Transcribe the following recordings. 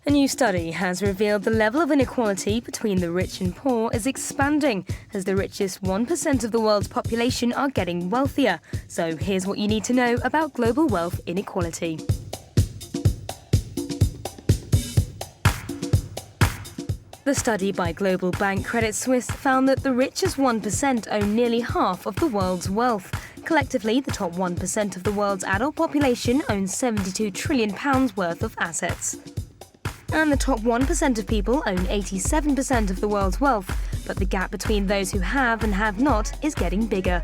A new study has revealed the level of inequality between the rich and poor is expanding as the richest 1% of the world's population are getting wealthier. So here's what you need to know about global wealth inequality. The study by global bank Credit Suisse found that the richest 1% own nearly half of the world's wealth. Collectively, the top 1% of the world's adult population owns £72 trillion worth of assets. And the top 1% of people own 87% of the world's wealth, but the gap between those who have and have not is getting bigger.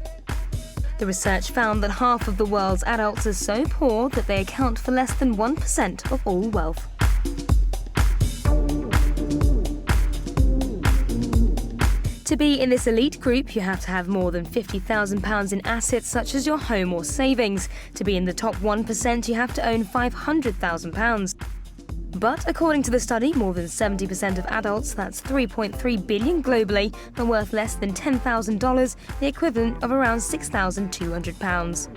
The research found that half of the world's adults are so poor that they account for less than 1% of all wealth. To be in this elite group, you have to have more than £50,000 in assets such as your home or savings. To be in the top 1%, you have to own £500,000. But according to the study, more than 70% of adults, that's 3.3 billion globally, are worth less than $10,000, the equivalent of around £6,200.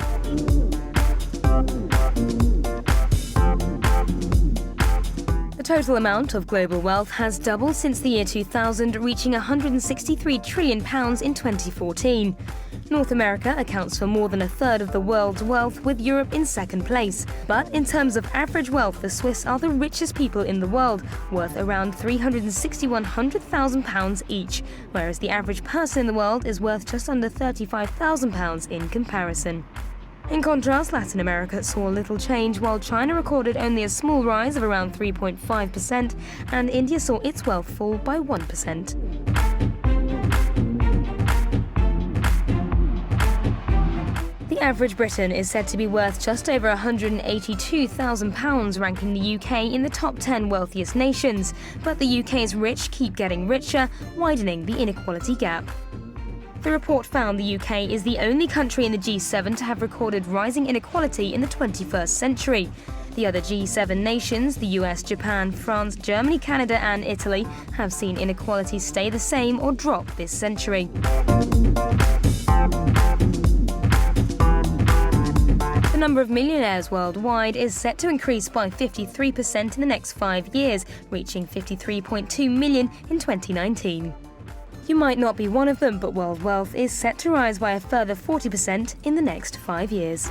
The total amount of global wealth has doubled since the year 2000, reaching £163 trillion in 2014. North America accounts for more than a third of the world's wealth, with Europe in second place. But in terms of average wealth, the Swiss are the richest people in the world, worth around £361,000 each, whereas the average person in the world is worth just under £35,000 in comparison. In contrast, Latin America saw little change, while China recorded only a small rise of around 3.5%, and India saw its wealth fall by 1%. The average Briton is said to be worth just over £182,000, ranking the UK in the top 10 wealthiest nations. But the UK's rich keep getting richer, widening the inequality gap. The report found the UK is the only country in the G7 to have recorded rising inequality in the 21st century. The other G7 nations, the US, Japan, France, Germany, Canada and Italy, have seen inequality stay the same or drop this century. The number of millionaires worldwide is set to increase by 53% in the next 5 years, reaching 53.2 million in 2019. You might not be one of them, but world wealth is set to rise by a further 40% in the next 5 years.